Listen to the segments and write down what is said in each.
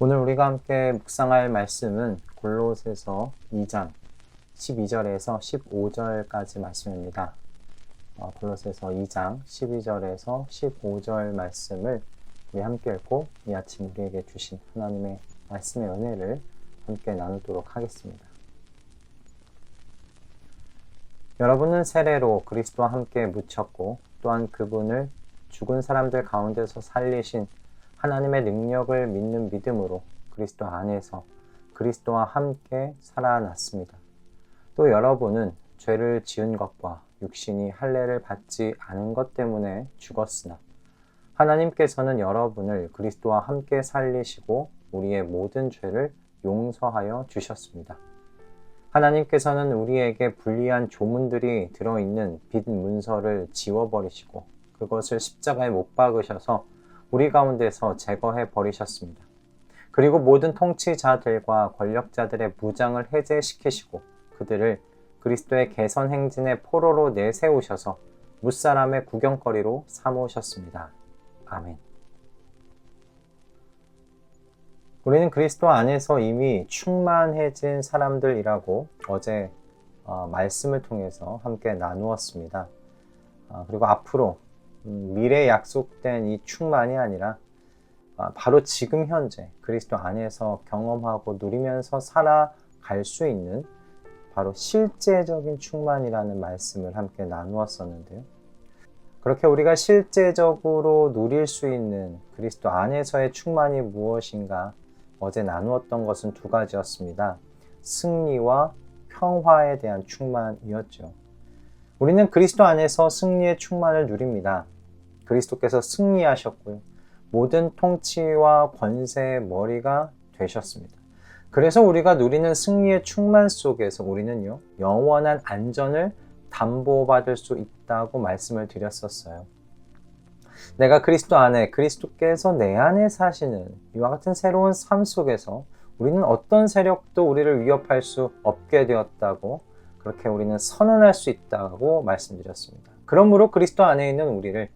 오늘 우리가 함께 묵상할 말씀은 골로새서 2장 12절에서 15절까지 말씀입니다. 골로새서 2장 12절에서 15절 말씀을 우리 함께 읽고 이 아침 우리에게 주신 하나님의 말씀의 은혜를 함께 나누도록 하겠습니다. 여러분은 세례로 그리스도와 함께 묻혔고 또한 그분을 죽은 사람들 가운데서 살리신 하나님의 능력을 믿는 믿음으로 그리스도 안에서 그리스도와 함께 살아났습니다. 또 여러분은 죄를 지은 것과 육신이 할례를 받지 않은 것 때문에 죽었으나 하나님께서는 여러분을 그리스도와 함께 살리시고 우리의 모든 죄를 용서하여 주셨습니다. 하나님께서는 우리에게 불리한 조문들이 들어있는 빈 문서를 지워버리시고 그것을 십자가에 못 박으셔서 우리 가운데서 제거해 버리셨습니다. 그리고 모든 통치자들과 권력자들의 무장을 해제시키시고 그들을 그리스도의 개선 행진의 포로로 내세우셔서 무사람의 구경거리로 삼으셨습니다. 아멘. 우리는 그리스도 안에서 이미 충만해진 사람들이라고 어제 말씀을 통해서 함께 나누었습니다. 그리고 앞으로 미래에 약속된 이 충만이 아니라 바로 지금 현재 그리스도 안에서 경험하고 누리면서 살아갈 수 있는 바로 실제적인 충만이라는 말씀을 함께 나누었었는데요. 그렇게 우리가 실제적으로 누릴 수 있는 그리스도 안에서의 충만이 무엇인가 어제 나누었던 것은 두 가지였습니다. 승리와 평화에 대한 충만이었죠. 우리는 그리스도 안에서 승리의 충만을 누립니다. 그리스도께서 승리하셨고요. 모든 통치와 권세의 머리가 되셨습니다. 그래서 우리가 누리는 승리의 충만 속에서 우리는요, 영원한 안전을 담보받을 수 있다고 말씀을 드렸었어요. 내가 그리스도 안에, 그리스도께서 내 안에 사시는 이와 같은 새로운 삶 속에서 우리는 어떤 세력도 우리를 위협할 수 없게 되었다고 그렇게 우리는 선언할 수 있다고 말씀드렸습니다. 그러므로 그리스도 안에 있는 우리를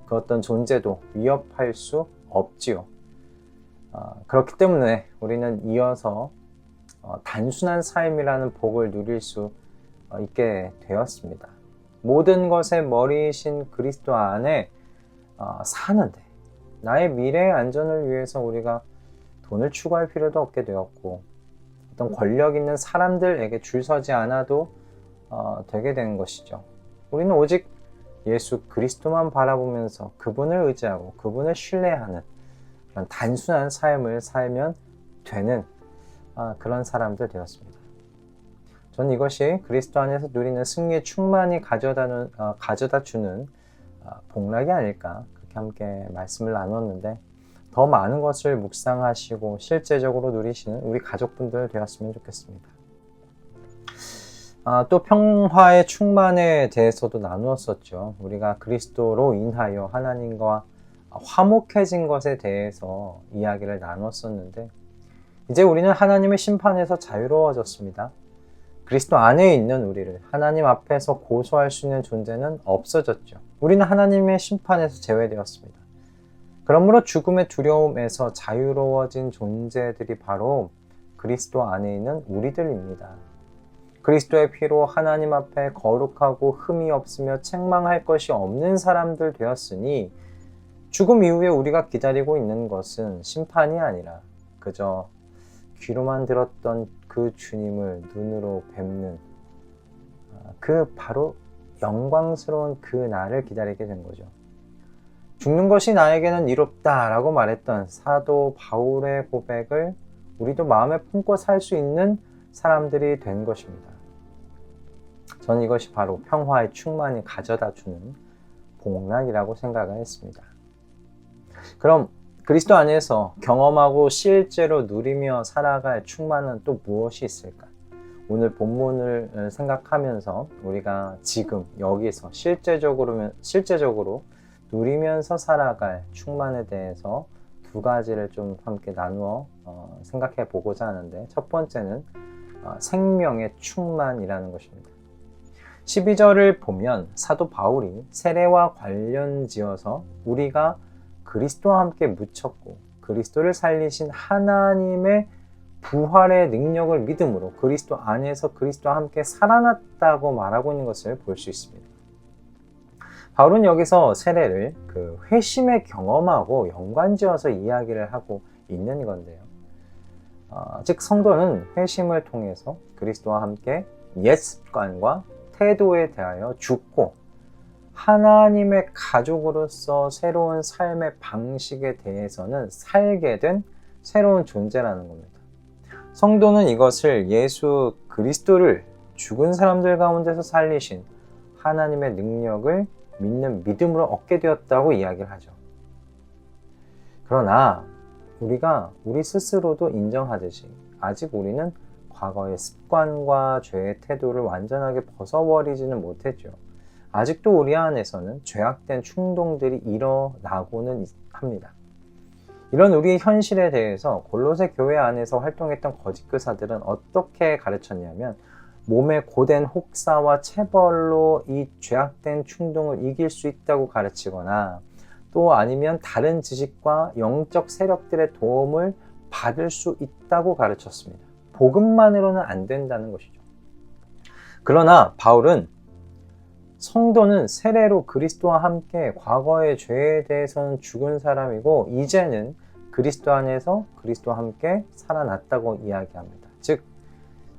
그 어떤 존재도 위협할 수 없지요. 그렇기 때문에 우리는 이어서 단순한 삶이라는 복을 누릴 수 있게 되었습니다. 모든 것의 머리이신 그리스도 안에 사는데 나의 미래의 안전을 위해서 우리가 돈을 추구할 필요도 없게 되었고 어떤 권력 있는 사람들에게 줄 서지 않아도 되게 된 것이죠. 우리는 오직 예수 그리스도만 바라보면서 그분을 의지하고 그분을 신뢰하는 그런 단순한 삶을 살면 되는 그런 사람들 되었습니다. 저는 이것이 그리스도 안에서 누리는 승리의 충만이 가져다 주는 복락이 아닐까 그렇게 함께 말씀을 나눴는데 더 많은 것을 묵상하시고 실제적으로 누리시는 우리 가족분들 되었으면 좋겠습니다. 또 평화의 충만에 대해서도 나누었었죠. 우리가 그리스도로 인하여 하나님과 화목해진 것에 대해서 이야기를 나눴었는데 이제 우리는 하나님의 심판에서 자유로워졌습니다. 그리스도 안에 있는 우리를 하나님 앞에서 고소할 수 있는 존재는 없어졌죠. 우리는 하나님의 심판에서 제외되었습니다. 그러므로 죽음의 두려움에서 자유로워진 존재들이 바로 그리스도 안에 있는 우리들입니다. 그리스도의 피로 하나님 앞에 거룩하고 흠이 없으며 책망할 것이 없는 사람들 되었으니 죽음 이후에 우리가 기다리고 있는 것은 심판이 아니라 그저 귀로만 들었던 그 주님을 눈으로 뵙는 그 바로 영광스러운 그 날을 기다리게 된 거죠. 죽는 것이 나에게는 이롭다라고 말했던 사도 바울의 고백을 우리도 마음에 품고 살 수 있는 사람들이 된 것입니다. 저는 이것이 바로 평화의 충만이 가져다 주는 복락이라고 생각을 했습니다. 그럼 그리스도 안에서 경험하고 실제로 누리며 살아갈 충만은 또 무엇이 있을까? 오늘 본문을 생각하면서 우리가 지금 여기서 실제적으로 누리면서 살아갈 충만에 대해서 두 가지를 좀 함께 나누어 생각해 보고자 하는데 첫 번째는 생명의 충만이라는 것입니다. 12절을 보면 사도 바울이 세례와 관련지어서 우리가 그리스도와 함께 묻혔고 그 그리스도를 살리신 하나님의 부활의 능력을 믿음으로 그리스도 안에서 그리스도와 함께 살아났다고 말하고 있는 것을 볼 수 있습니다. 바울은 여기서 세례를 그 회심의 경험하고 연관지어서 이야기를 하고 있는 건데요. 즉 성도는 회심을 통해서 그리스도와 함께 옛 습관과 태도에 대하여 죽고 하나님의 가족으로서 새로운 삶의 방식에 대해서는 살게 된 새로운 존재라는 겁니다. 성도는 이것을 예수 그리스도를 죽은 사람들 가운데서 살리신 하나님의 능력을 믿는 믿음으로 얻게 되었다고 이야기를 하죠. 그러나 우리가 우리 스스로도 인정하듯이 아직 우리는 과거의 습관과 죄의 태도를 완전하게 벗어버리지는 못했죠. 아직도 우리 안에서는 죄악된 충동들이 일어나고는 합니다. 이런 우리의 현실에 대해서 골로새 교회 안에서 활동했던 거짓 교사들은 어떻게 가르쳤냐면 몸에 고된 혹사와 체벌로 이 죄악된 충동을 이길 수 있다고 가르치거나 또 아니면 다른 지식과 영적 세력들의 도움을 받을 수 있다고 가르쳤습니다. 복음만으로는 안 된다는 것이죠. 그러나 바울은 성도는 세례로 그리스도와 함께 과거의 죄에 대해서는 죽은 사람이고 이제는 그리스도 안에서 그리스도와 함께 살아났다고 이야기합니다. 즉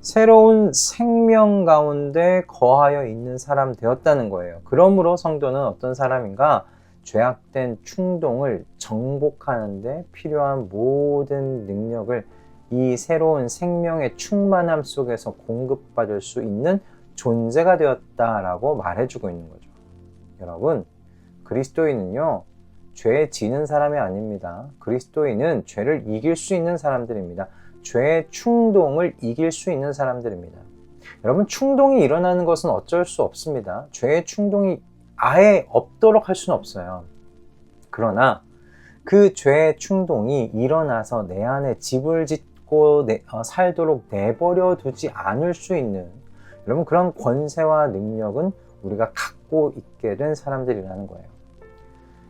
새로운 생명 가운데 거하여 있는 사람 되었다는 거예요. 그러므로 성도는 어떤 사람인가? 죄악된 충동을 정복하는 데 필요한 모든 능력을 이 새로운 생명의 충만함 속에서 공급받을 수 있는 존재가 되었다라고 말해주고 있는 거죠. 여러분, 그리스도인은요, 죄에 지는 사람이 아닙니다. 그리스도인은 죄를 이길 수 있는 사람들입니다. 죄의 충동을 이길 수 있는 사람들입니다. 여러분, 충동이 일어나는 것은 어쩔 수 없습니다. 죄의 충동이 아예 없도록 할 수는 없어요. 그러나 그 죄의 충동이 일어나서 내 안에 집을 짓고 살도록 내버려 두지 않을 수 있는 여러분 그런 권세와 능력은 우리가 갖고 있게 된 사람들이라는 거예요.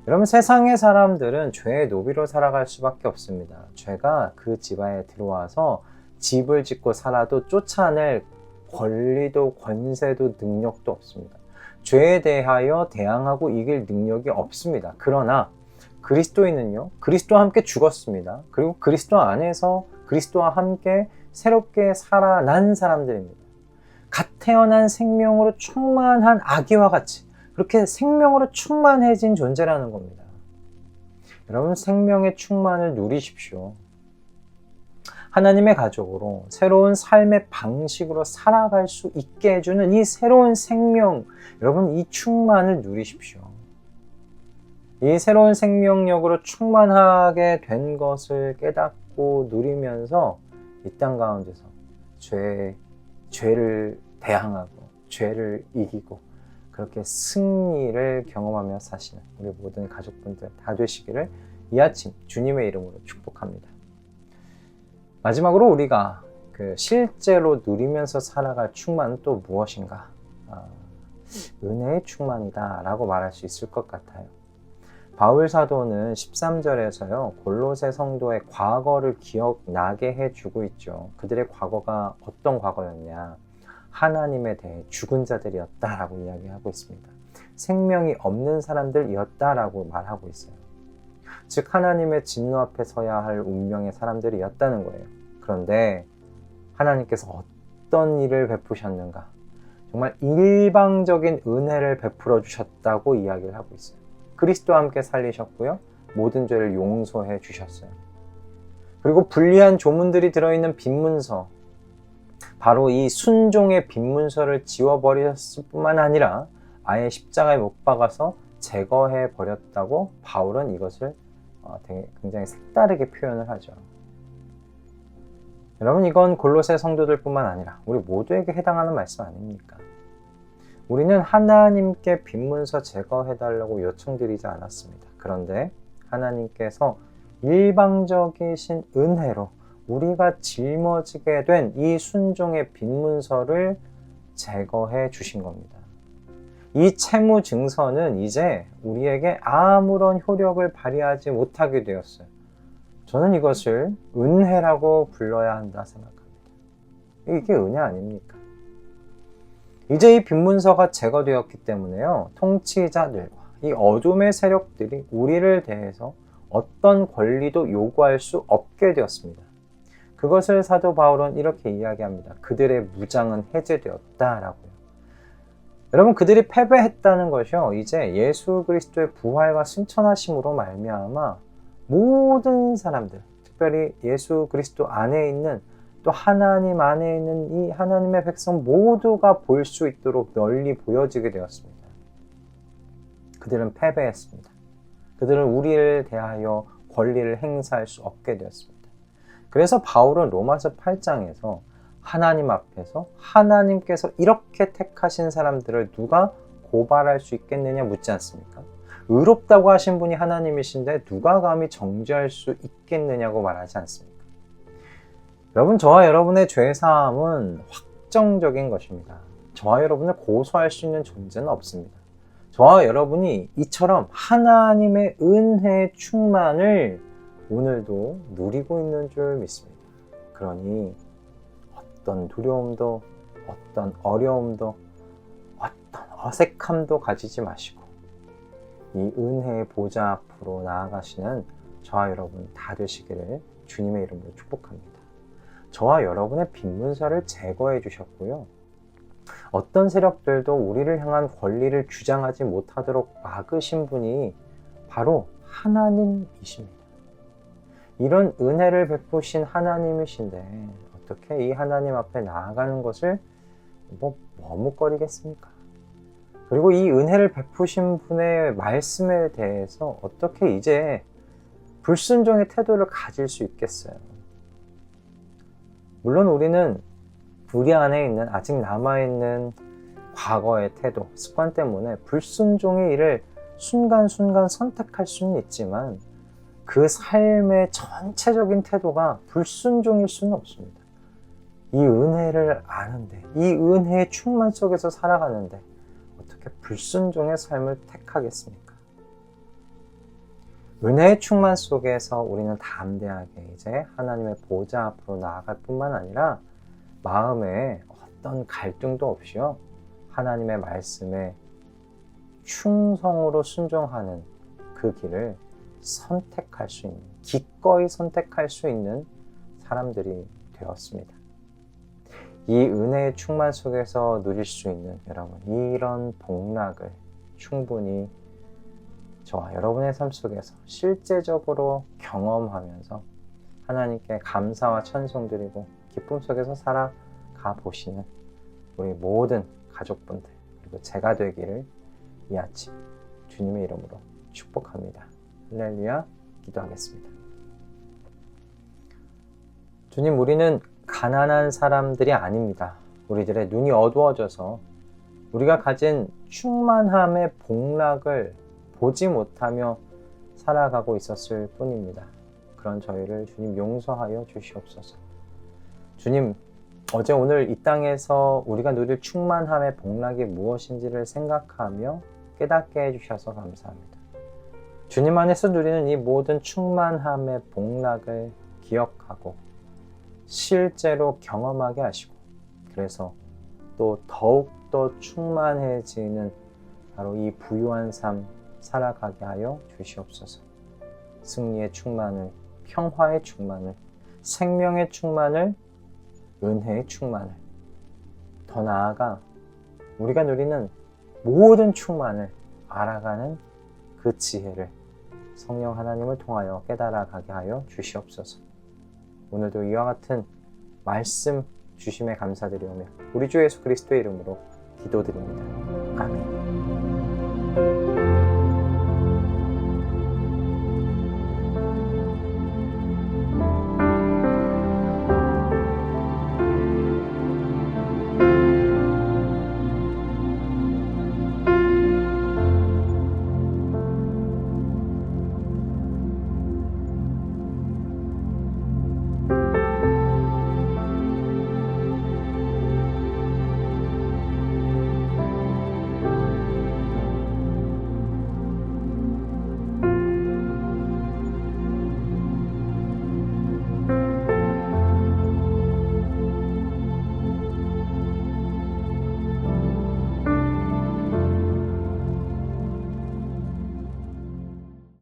여러분 세상의 사람들은 죄의 노비로 살아갈 수밖에 없습니다. 죄가 그 집 안에 들어와서 집을 짓고 살아도 쫓아낼 권리도 권세도 능력도 없습니다. 죄에 대하여 대항하고 이길 능력이 없습니다. 그러나 그리스도인은요, 그리스도와 함께 죽었습니다. 그리고 그리스도 안에서 그리스도와 함께 새롭게 살아난 사람들입니다. 갓 태어난 생명으로 충만한 아기와 같이 그렇게 생명으로 충만해진 존재라는 겁니다. 여러분 생명의 충만을 누리십시오. 하나님의 가족으로 새로운 삶의 방식으로 살아갈 수 있게 해주는 이 새로운 생명, 여러분 이 충만을 누리십시오. 이 새로운 생명력으로 충만하게 된 것을 깨닫고 누리면서 이 땅 가운데서 죄를 대항하고 죄를 이기고 그렇게 승리를 경험하며 사시는 우리 모든 가족분들 다 되시기를 이 아침 주님의 이름으로 축복합니다. 마지막으로 우리가 실제로 누리면서 살아갈 충만은 또 무엇인가? 은혜의 충만이다 라고 말할 수 있을 것 같아요. 바울 사도는 13절에서요 골로새 성도의 과거를 기억나게 해주고 있죠. 그들의 과거가 어떤 과거였냐? 하나님에 대해 죽은 자들이었다라고 이야기하고 있습니다. 생명이 없는 사람들이었다라고 말하고 있어요. 즉 하나님의 진노 앞에 서야 할 운명의 사람들이었다는 거예요. 그런데 하나님께서 어떤 일을 베푸셨는가? 정말 일방적인 은혜를 베풀어 주셨다고 이야기를 하고 있어요. 그리스도와 함께 살리셨고요. 모든 죄를 용서해 주셨어요. 그리고 불리한 조문들이 들어있는 빈문서, 바로 이 순종의 빈문서를 지워버렸을 뿐만 아니라 아예 십자가에 못 박아서 제거해 버렸다고 바울은 이것을 굉장히 색다르게 표현을 하죠. 여러분 이건 골로새 성도들 뿐만 아니라 우리 모두에게 해당하는 말씀 아닙니까? 우리는 하나님께 빈문서 제거해달라고 요청드리지 않았습니다. 그런데 하나님께서 일방적이신 은혜로 우리가 짊어지게 된 이 순종의 빈문서를 제거해 주신 겁니다. 이 채무 증서는 이제 우리에게 아무런 효력을 발휘하지 못하게 되었어요. 저는 이것을 은혜라고 불러야 한다 생각합니다. 이게 은혜 아닙니까? 이제 이 빈문서가 제거되었기 때문에요, 통치자들과 이 어둠의 세력들이 우리를 대해서 어떤 권리도 요구할 수 없게 되었습니다. 그것을 사도 바울은 이렇게 이야기합니다. 그들의 무장은 해제되었다라고요. 여러분, 그들이 패배했다는 것이요, 이제 예수 그리스도의 부활과 승천하심으로 말미암아 모든 사람들, 특별히 예수 그리스도 안에 있는, 또 하나님 안에 있는 이 하나님의 백성 모두가 볼 수 있도록 널리 보여지게 되었습니다. 그들은 패배했습니다. 그들은 우리를 대하여 권리를 행사할 수 없게 되었습니다. 그래서 바울은 로마서 8장에서 하나님 앞에서 하나님께서 이렇게 택하신 사람들을 누가 고발할 수 있겠느냐 묻지 않습니까? 의롭다고 하신 분이 하나님이신데 누가 감히 정죄할 수 있겠느냐고 말하지 않습니까? 여러분, 저와 여러분의 죄사함은 확정적인 것입니다. 저와 여러분을 고소할 수 있는 존재는 없습니다. 저와 여러분이 이처럼 하나님의 은혜의 충만을 오늘도 누리고 있는 줄 믿습니다. 그러니 어떤 두려움도, 어떤 어려움도, 어떤 어색함도 가지지 마시고 이 은혜의 보좌 앞으로 나아가시는 저와 여러분 다 되시기를 주님의 이름으로 축복합니다. 저와 여러분의 빈문서를 제거해 주셨고요, 어떤 세력들도 우리를 향한 권리를 주장하지 못하도록 막으신 분이 바로 하나님이십니다. 이런 은혜를 베푸신 하나님이신데 어떻게 이 하나님 앞에 나아가는 것을 머뭇거리겠습니까? 그리고 이 은혜를 베푸신 분의 말씀에 대해서 어떻게 이제 불순종의 태도를 가질 수 있겠어요? 물론 우리는 우리 안에 있는, 아직 남아있는 과거의 태도, 습관 때문에 불순종의 일을 순간순간 선택할 수는 있지만 그 삶의 전체적인 태도가 불순종일 수는 없습니다. 이 은혜를 아는데, 이 은혜의 충만 속에서 살아가는데 어떻게 불순종의 삶을 택하겠습니까? 은혜의 충만 속에서 우리는 담대하게 이제 하나님의 보좌 앞으로 나아갈 뿐만 아니라 마음에 어떤 갈등도 없이요, 하나님의 말씀에 충성으로 순종하는 그 길을 선택할 수 있는, 기꺼이 선택할 수 있는 사람들이 되었습니다. 이 은혜의 충만 속에서 누릴 수 있는 여러분, 이런 복락을 충분히 저와 여러분의 삶 속에서 실제적으로 경험하면서 하나님께 감사와 찬송 드리고 기쁨 속에서 살아가 보시는 우리 모든 가족분들, 그리고 제가 되기를 이 아침 주님의 이름으로 축복합니다. 할렐루야. 기도하겠습니다. 주님, 우리는 가난한 사람들이 아닙니다. 우리들의 눈이 어두워져서 우리가 가진 충만함의 복락을 보지 못하며 살아가고 있었을 뿐입니다. 그런 저희를 주님 용서하여 주시옵소서. 주님, 어제 오늘 이 땅에서 우리가 누릴 충만함의 복락이 무엇인지를 생각하며 깨닫게 해주셔서 감사합니다. 주님 안에서 누리는 이 모든 충만함의 복락을 기억하고 실제로 경험하게 하시고, 그래서 또 더욱더 충만해지는 바로 이 부유한 삶 살아가게 하여 주시옵소서. 승리의 충만을, 평화의 충만을, 생명의 충만을, 은혜의 충만을, 더 나아가 우리가 누리는 모든 충만을 알아가는 그 지혜를 성령 하나님을 통하여 깨달아가게 하여 주시옵소서. 오늘도 이와 같은 말씀 주심에 감사드리오며 우리 주 예수 그리스도의 이름으로 기도드립니다. 아멘.